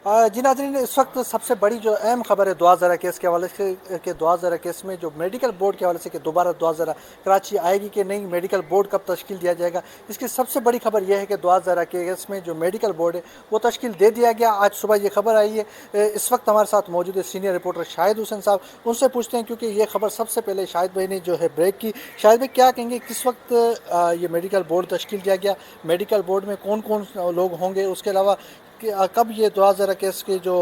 जी नाज़रीन, इस वक्त सबसे बड़ी जो अहम खबर है दुआ ज़रा केस के हवाले से कि दुआ ज़रा केस में जो मेडिकल बोर्ड के हवाले से कि दोबारा दुआ ज़रा कराची आएगी कि नहीं, मेडिकल बोर्ड कब तश्कील दिया जाएगा। इसकी सबसे बड़ी खबर यह है कि दुआ ज़रा केस में जो मेडिकल बोर्ड है वो तश्कील दे दिया गया। आज सुबह ये खबर आई है। इस वक्त हमारे साथ मौजूद है सीनियर रिपोर्टर शाहिद हुसैन साहब, उनसे पूछते हैं क्योंकि ये खबर सबसे पहले शाहिद भाई ने जो है ब्रेक की। शाहिद भाई, क्या कहेंगे, किस वक्त ये मेडिकल बोर्ड तश्कील दिया गया, मेडिकल बोर्ड में कौन कौन लोग होंगे, उसके अलावा कि कब ये दुआ ज़रा केस के जो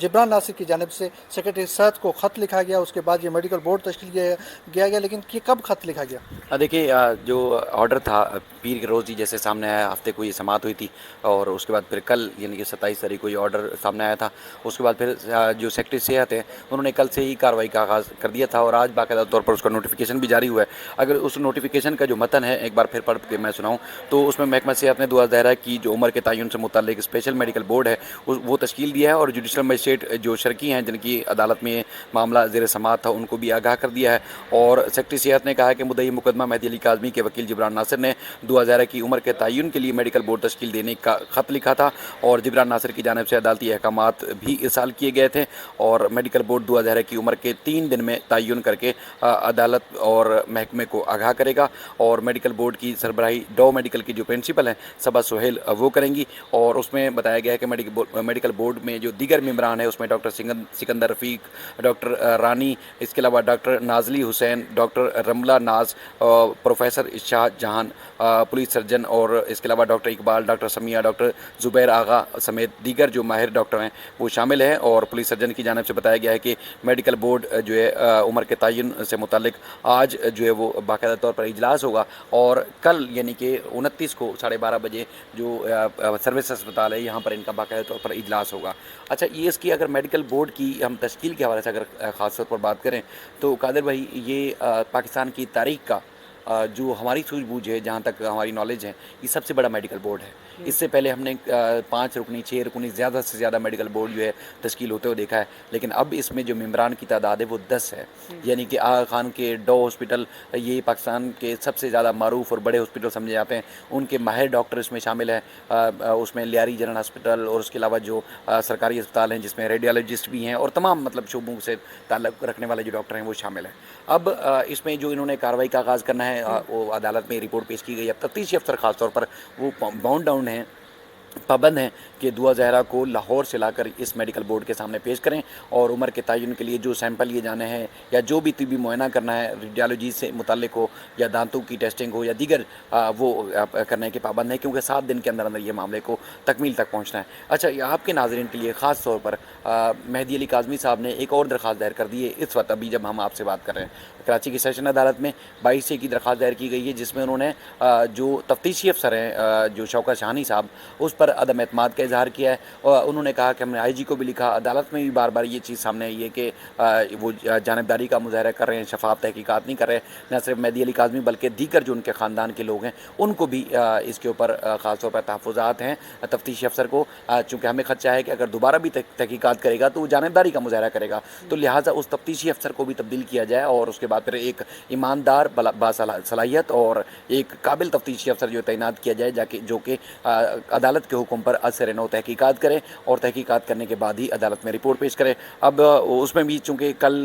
जिब्रान नासिर की जानिब से सेक्रेटरी सेहत को ख़त लिखा गया, उसके बाद ये मेडिकल बोर्ड तश्कील किया गया, लेकिन ये कब ख़त लिखा गया? देखिए, जो ऑर्डर था पीर के रोज़ ही जैसे सामने आया, हफ्ते को ये समाअत हुई थी और उसके बाद फिर कल यानी कि 27 तारीख को ये ऑर्डर सामने आया था। उसके बाद फिर जो सेक्रेटरी सेहत है उन्होंने कल से ही कार्रवाई का आगाज़ कर दिया था और आज बाकायदा तौर पर उसका नोटिफिकेशन भी जारी हुआ है। अगर उस नोटिफिकेशन का जो मतन है एक बार फिर पढ़ के मैं सुनाऊँ तो उसमें महकमा सेहत ने दुआ ज़हरा की जो उम्र के तयन से मुतल्लिक स्पेशल मेडिकल बोर्ड है वो तश्कील दिया है और जुडिशल मजिस्ट्रेट जो शर्की हैं जिनकी अदालत में मामला ज़ेर समाअत था उनको भी आगाह कर दिया है। और सेक्रेटरी सेहत ने कहा है कि मुद्दई मुकदमा मेहदी अली काज़मी के वकील जिब्रान नासिर ने दुआ ज़हरा की उम्र के तयन के लिए मेडिकल बोर्ड तश्कील देने का ख़त लिखा था और जिब्रान नासिर की जानिब से अदालती अहकामात भी इरसाल किए गए थे और मेडिकल बोर्ड दुआ ज़हरा की उम्र के 3 दिन में तयन करके अदालत और महकमे को आगाह करेगा और मेडिकल बोर्ड की सरबराही डॉ मेडिकल की जो प्रिंसिपल हैं सबा सुहेल वो करेंगी। और उसमें बताया गया है कि मेडिकल बोर्ड में जो दीगर मेम्बरान है उसमें डॉक्टर सिकंदर रफ़ीक, डॉक्टर रानी, इसके अलावा doctor Nazli Hussain, doctor Ramla Naaz, professor Shah Jahan, police surgeon और इसके अलावा doctor Iqbal, doctor Samiya, doctor Zubair Agha समेत दीगर जो माहिर डॉक्टर हैं वो शामिल हैं। और पुलिस सर्जन की जानिब से बताया गया है कि मेडिकल बोर्ड जो है उम्र के तयन से मुतालिक आज जो है वो बाकायदा तौर पर इजलास होगा और कल यानी कि 29 को 12:30 बजे जो सर्विस अस्पताल है यहाँ पर इनका बाकायदा तौर पर इजलास होगा। अच्छा, ये इसकी अगर मेडिकल बोर्ड की हम तश्कील के हवाले से अगर ख़ास तौर पर बात करें तो कादिर भाई, ये पाकिस्तान की तारीख़ का जो हमारी सूझबूझ है, जहाँ तक हमारी नॉलेज है, ये सबसे बड़ा मेडिकल बोर्ड है। इससे पहले हमने 5 रुकनी, 6 रुकनी, ज़्यादा से ज़्यादा मेडिकल बोर्ड जो है तश्कील होते हुए देखा है, लेकिन अब इसमें जो मेम्बरान की तादाद है वो 10 है। यानी कि आगा खान के डॉ हॉस्पिटल, ये पाकिस्तान के सबसे ज़्यादा मारूफ और बड़े हॉस्पिटल समझे जाते हैं, उनके माहिर डॉक्टर इसमें शामिल हैं। उसमें लियारी जनरल हॉस्पिटल और उसके अलावा जो सरकारी अस्पताल हैं जिसमें रेडियोलॉजिस्ट भी हैं और तमाम मतलब शोबों से ताल्लुक़ रखने वाले जो डॉक्टर हैं वो शामिल हैं। अब इसमें जो इन्होंने कार्रवाई का आगाज़ करना है, वो अदालत में रिपोर्ट पेश की गई है। अब तफ्तीशी अफसर ख़ास तौर पर वो बाउंड डाउन हैं, पाबंद हैं कि दुआ ज़हरा को लाहौर से लाकर इस मेडिकल बोर्ड के सामने पेश करें और उम्र के तयन के लिए जो सैंपल लिए जाने हैं या जो भी तिबी मुआयना करना है, रेडियोलॉजी से मुताल्लिक हो या दांतों की टेस्टिंग हो या दीगर वो करने के पाबंद हैं, क्योंकि 7 दिन के अंदर अंदर ये मामले को तकमील तक पहुँचना है। अच्छा, ये आपके नाज़रीन के लिए ख़ास तौर पर मेहदी अली काज़मी साहब ने एक और दरख्वास्त दायर कर दी है इस वक्त, अभी जब हम आपसे बात कर रहे हैं। कराची की सेशन अदालत में 22 की दरख्वास्त दायर की गई है जिसमें उन्होंने जो तफ्तीशी अफसर हैं जो शौकत शाहानी साहब, उस पर अदम एतमाद का इजहार किया है और उन्होंने कहा कि हमने IG को भी लिखा, अदालत में भी बार बार ये चीज़ सामने आई है कि वो जानिबदारी का मुजाहरा कर रहे हैं, शफाफ तहकीकात नहीं कर रहे। न सिर्फ मेहदी अली काज़मी बल्कि दीगर जो उनके ख़ानदान के लोग हैं उनको भी इसके ऊपर ख़ास तौर पर तहफ़्फ़ुज़ात हैं तफ्तीशी अफसर को, चूँकि हमें खदशा है कि अगर दोबारा भी तहकीकात करेगा तो वो जानिबदारी का मुजाहरा करेगा, तो लिहाजा उस तफ्तीशी अफसर को भी तब्दील किया जाए और उसके बाद फिर एक ईमानदार बासलाहियत और एक काबिल तफ्तीशी अफसर जो तैनात किया जाए जाके जो कि अदालत के हुक्म पर असर नौ तहकीकात करें और तहकीकात करने के बाद ही अदालत में रिपोर्ट पेश करें। अब उसमें भी चूँकि कल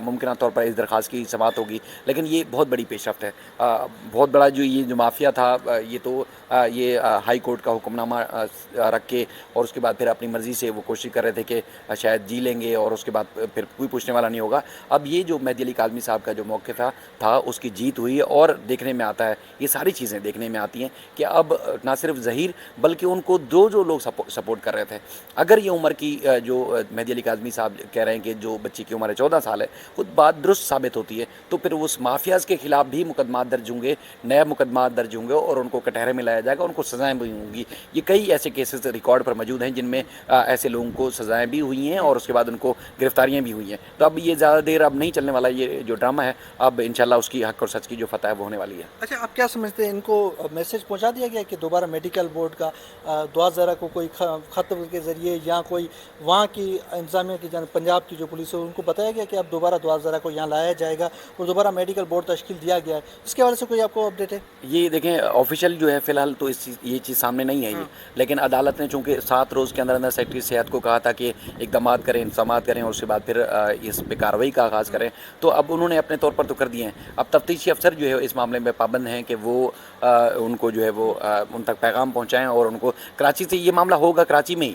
मुमकिन तौर पर इस दरख्वास्त की समाअत होगी, लेकिन ये बहुत बड़ी पेशरफ्त है। बहुत बड़ा जो ये जो माफिया था ये तो ये हाई कोर्ट का हुक्मनामा रख के और उसके बाद फिर अपनी मर्ज़ी से वो कोशिश कर रहे थे कि शायद जी लेंगे और उसके बाद फिर कोई पूछने वाला नहीं होगा। अब ये जो मेहदी अली काज़मी साहब का जो मौक़िफ़ था उसकी जीत हुई है और देखने में आता है, ये सारी चीज़ें देखने में आती हैं कि अब ना सिर्फ ज़हीर बल्कि उनको जो लोग सपोर्ट कर रहे थे, अगर ये उम्र की जो मेहदी अली काज़मी साहब कह रहे हैं कि जो बच्ची की उम्र 14 साल है वो बात दुरुस्त साबित होती है, तो फिर उस माफियाज़ के ख़िलाफ़ भी मुकदमा दर्ज होंगे, नए मुकदमा दर्ज होंगे और उनको कटहरे में लाया जाएगा, उनको सज़ाएँ भी होंगी। ये कई ऐसे केसेस रिकॉर्ड पर मौजूद हैं जिनमें ऐसे लोगों को सज़ाएँ भी हुई हैं और उसके बाद उनको गिरफ्तारियाँ भी हुई हैं। तो अब ये ज़्यादा देर अब नहीं चलने वाला ये जो ड्रामा है, अब इंशाल्लाह उसकी हक़ और सच की जो फ़तह है वो होने वाली है। अच्छा, आप क्या समझते हैं, इनको मैसेज पहुंचा दिया गया कि दोबारा मेडिकल बोर्ड का दुआ ज़रा को कोई ख़त के ज़रिए या कोई वहाँ की इंतज़ामिया की पंजाब की जो पुलिस है उनको बताया गया कि अब दोबारा दुआ ज़रा को यहाँ लाया जाएगा और दोबारा मेडिकल बोर्ड तश्कील दिया गया है? इसके हवाले से कोई आपको अपडेट है? ये देखें ऑफिशियल जो है फ़िलहाल तो ये चीज़ सामने नहीं है ये, लेकिन अदालत ने चूँकि 7 रोज़ के अंदर अंदर सेक्रेटरी सेहत को कहा था कि इक़दामात करें, इंतज़ामात करें और उसके बाद फिर इस पे कार्रवाई का आगाज़ करें, तो अब उन्होंने अपने तौर पर तो कर दिए हैं। अब तफ्तीशी अफसर जो है इस मामले में पाबंद हैं कि वो उनको जो है वो उन तक पैगाम पहुँचाएँ और उनको कराची से ये मामला होगा कराची में ही।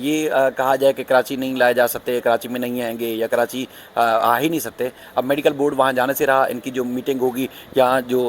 ये कहा जाए कि कराची नहीं लाए जा सकते, कराची में नहीं आएँगे या कराची आ ही नहीं सकते। अब मेडिकल बोर्ड वहाँ जाने से रहा, इनकी जो मीटिंग होगी या जो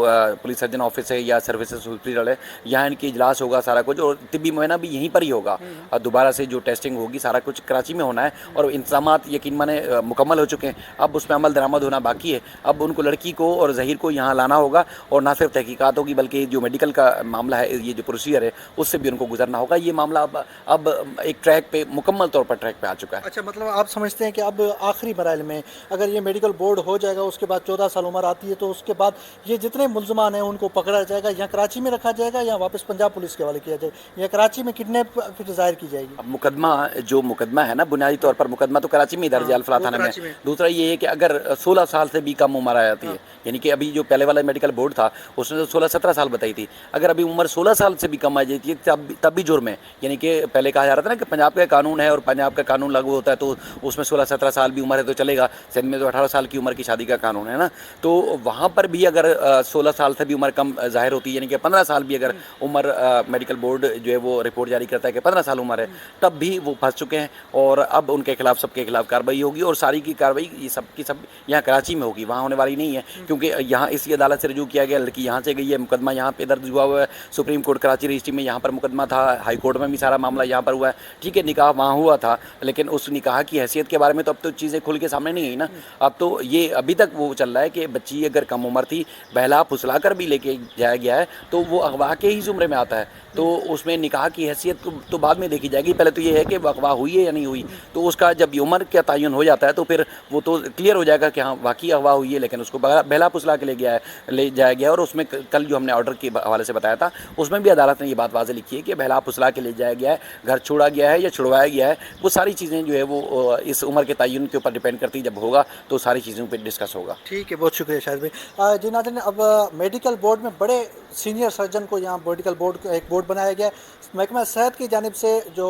पुलिस सर्जन ऑफिस है या सर्विसेज हॉस्पिटल है, यहाँ इनकी इजलास होगा सारा कुछ, और तिब्बी मुआयना भी यहीं पर ही होगा। दोबारा से जो टेस्टिंग होगी सारा कुछ कराची में होना है और इंतजामात यकीन माने मुकम्मल हो चुके हैं। अब उसमें अमल दरामद होना बाकी है। अब उनको लड़की को और ज़हीर को यहाँ लाना होगा और ना सिर्फ तहकीकात होगी बल्कि जो मेडिकल का मामला है, ये जो प्रोसीजर है उससे भी उनको गुजरना होगा। ये मामला अब एक ट्रैक पे मुकम्मल तौर पर ट्रैक पे आ चुका है। अच्छा, मतलब आप समझते हैं कि अब आखिरी मराइल में अगर ये मेडिकल बोर्ड हो जाएगा, उसके बाद 14 साल उम्र आती है, तो उसके बाद ये जितने मुल्ज़मान हैं उनको पकड़ा जाएगा, या कराची में रखा जाएगा या वापस पंजाब पुलिस के हवाले किया जाएगा, या कराची में किडनैप फिर ज़ाहिर की जाएगी? अब मुकदमा है ना, बुनियादी तौर पर मुकदमा तो कराची में ही दर्ज है अल्फला थाना में। दूसरा ये है कि अगर 16 साल से भी कम उम्र आ जाती है, यानी कि अभी जो पहले वाला मेडिकल बोर्ड था उसने तो 16-17 साल बताई थी, अगर अभी उम्र 16 साल से भी कम आ जाती है तब भी जुर्म है। यानी कि पहले कहा जा रहा था ना कि पंजाब का कानून है और पंजाब का कानून लागू होता है तो उसमें 16-17 साल भी उम्र है तो चलेगा, सिंध में तो 18 साल की उम्र की शादी का कानून है ना, तो वहाँ पर भी अगर 16 साल से भी उम्र कम ज़ाहिर होती है, यानी कि 15 साल भी अगर उम्र मेडिकल बोर्ड जो है वो रिपोर्ट जारी करता है कि 15 साल उम्र है, तब भी वो फंस चुके हैं और अब उनके खिलाफ सबके खिलाफ कार्रवाई होगी और सारी की कार्रवाई ये सब की सब यहाँ कराची में होगी, वहाँ होने वाली नहीं है, क्योंकि यहाँ इसी अदालत से रजू किया गया, लड़की यहाँ से गई है, मुकदमा यहाँ पे दर्ज हुआ है, सुप्रीम कोर्ट कराची रजिस्ट्री में यहाँ पर मुकदमा था, हाई कोर्ट में भी सारा मामला यहाँ पर हुआ है। ठीक है, निकाह वहाँ हुआ था, लेकिन उस निकाह की हैसियत के बारे में तो अब तो चीज़ें खुल के सामने नहीं आई ना। अब तो ये अभी तक वो चल रहा है कि बच्ची अगर कम उम्र थी, बहला फुसला कर भी लेके जाया गया है तो वो अगवा के ही जुमरे में आता है, तो उसमें निकाह की हैसियत तो बाद में देखी जाएगी। पहले तो ये है कि अगवा हुई है या नहीं हुई, तो उसका जब उम्र का तयन हो जाता है तो फिर वो तो क्लियर हो जाएगा कि हाँ वाकई अगवा हुई है, लेकिन उसको बहला फुसला के ले जाया गया। और उसमें कल जो हमने ऑर्डर के हवाले से बताया था उसमें भी अदालत ने ये बात वाज़ेह लिखी है कि बहला फुसला के ले जाया गया है, घर छोड़ा गया है या छुड़वाया गया है, वो सारी चीज़ें जो है वो इस उम्र के तयन के ऊपर डिपेंड करती है, जब होगा तो सारी चीज़ों पर डिस्कस होगा। ठीक है, बहुत शुक्रिया शाहिद भाई। जी नाज़रीन, अब मेडिकल बोर्ड में बड़े सीनियर सर्जन को यहाँ मेडिकल बोर्ड का एक बोर्ड बनाया गया है। महकमा सेहत की जानिब से जो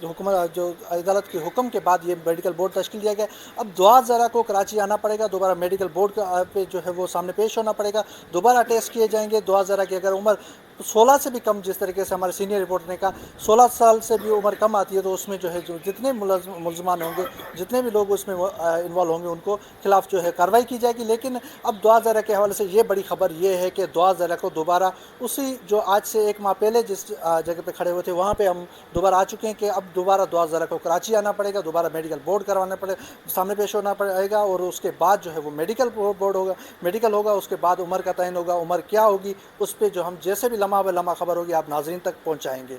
हुकूमत जो अदालत के हुक्म के बाद ये मेडिकल बोर्ड तश्कील दिया गया। अब दुआ ज़रा को कराची आना पड़ेगा, दोबारा मेडिकल बोर्ड का पे जो है वो सामने पेश होना पड़ेगा, दोबारा टेस्ट किए जाएंगे। दुआ ज़रा की अगर उम्र 16 से भी कम, जिस तरीके से हमारे सीनियर रिपोर्टर ने कहा 16 साल से भी उम्र कम आती है, तो उसमें जो है जो जितने मुलजमान होंगे, जितने भी लोग उसमें इन्वॉल्व होंगे, उनको खिलाफ जो है कार्रवाई की जाएगी। लेकिन अब दुआ ज़रा के हवाले से ये बड़ी खबर ये है कि दुआ ज़रा को दोबारा उसी जो आज से 1 माह पहले जिस जगह पे खड़े हुए थे वहाँ पे हम दोबारा आ चुके हैं कि अब दोबारा दुआ ज़रा को कराची आना पड़ेगा, दोबारा मेडिकल बोर्ड करवाना पड़ेगा, सामने पेश होना पड़ेगा और उसके बाद जो है वो मेडिकल बोर्ड होगा, मेडिकल होगा, उसके बाद उम्र का तयन होगा। उम्र क्या होगी उस पर जो हम जैसे भी लम्हा ब लम्हा खबर होगी आप नाज़रीन तक पहुँचाएँगे।